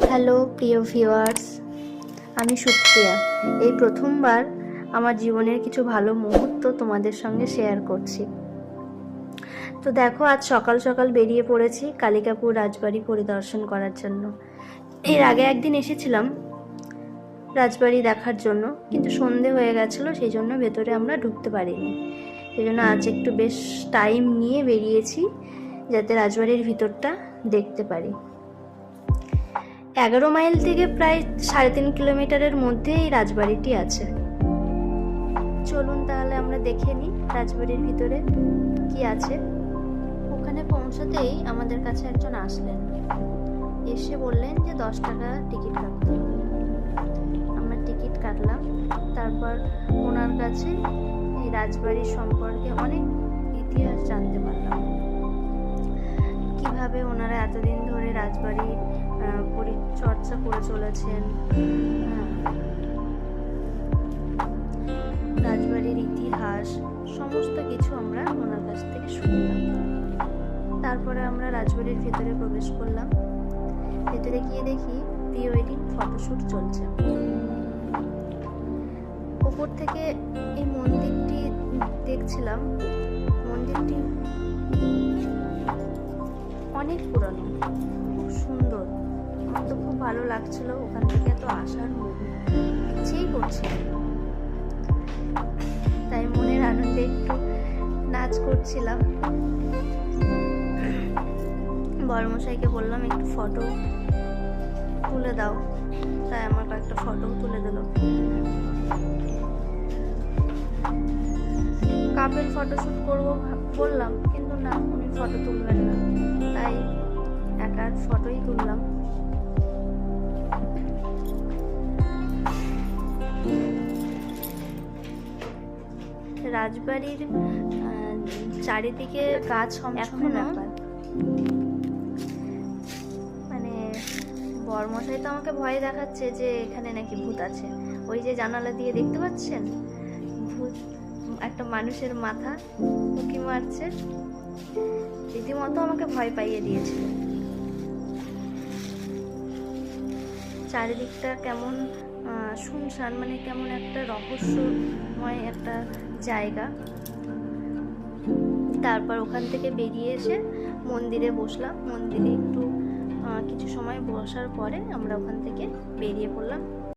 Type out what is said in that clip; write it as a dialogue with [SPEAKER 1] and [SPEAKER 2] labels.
[SPEAKER 1] Hello প্রিয় viewers, আমি সুপ্রিয়া। এই প্রথমবার আমার জীবনের কিছু ভালো মুহূর্ত তোমাদের সঙ্গে শেয়ার করছি। তো দেখো, আজ সকাল সকাল বেরিয়ে পড়েছি কালিকাপুর রাজবাড়ি পরিদর্শন করার জন্য। এর আগে একদিন এসেছিলাম রাজবাড়ি দেখার জন্য, কিন্তু সন্ধে হয়ে গেছিলো, সেই জন্য ভেতরে আমরা ঢুকতে পারিনি। সেই জন্য আজ একটু বেশ টাইম নিয়ে বেরিয়েছি, যাতে রাজবাড়ির ভিতরটা দেখতে পারি। 11 মাইল থেকে প্রায় 3.5 কিলোমিটারের মধ্যে এই রাজবাড়িটি আছে। চলুন তাহলে আমরা দেখে নিই রাজবাড়ির ভিতরে কি আছে। ওখানে পৌঁছাতেই আমাদের কাছে একজন আসলেন, এসে বললেন যে 10 টাকা টিকিট কাটতে হবে। আমরা টিকিট কাটলাম। তারপর ওনার কাছে এই রাজবাড়ির সম্পর্কে অনেক ইতিহাস জানতে পারলাম, কিভাবে ওনারা এতদিন ধরে রাজবাড়ি পরিচর্যা করে চলেছেন, রাজবাড়ির ইতিহাস সমস্ত কিছু আমরা ওনার কাছ থেকে শুনলাম। তারপরে আমরা রাজবাড়ির ভেতরে প্রবেশ করলাম। ভেতরে গিয়ে দেখি প্রি ওয়েডিং ফটোশ্যুট চলছে। ওপর থেকে এই মন্দিরটি দেখছিলাম। মন্দিরটি অনেক পুরনো, খুব সুন্দর। আমার তো খুব ভালো লাগছিল, ওখান থেকে তো আসার ইচ্ছেই করছিল। তাই মনের আনন্দে একটু নাচ করছিলাম। বড়মশাইকে বললাম একটু ফটো তুলে দাও, তাই আমার কয়েকটা ফটো তুলে দিল। কাপের ফটোশ্যুট করবো বললাম, কিন্তু না, উনি ফটো তুলবেন না, তাই একা ফটোই তুললাম। রাজবাড়ির চারিদিকে গাছ এখনো মানে বড়মশাই তো আমাকে ভয় দেখাচ্ছে যে এখানে নাকি ভূত আছে। ওই যে জানালা দিয়ে দেখতে পাচ্ছেন, ভূত একটা মানুষের মাথা উঁকি মারছে, রীতিমতো আমাকে ভয় পাইয়ে দিয়েছিল। চারিদিকটা কেমন শুনশান, মানে কেমন একটা রহস্যময় একটা জায়গা। তারপর ওখান থেকে বেরিয়ে এসে মন্দিরে বসলাম। মন্দিরে একটু কিছু সময় বসার পরে আমরা ওখান থেকে বেরিয়ে পড়লাম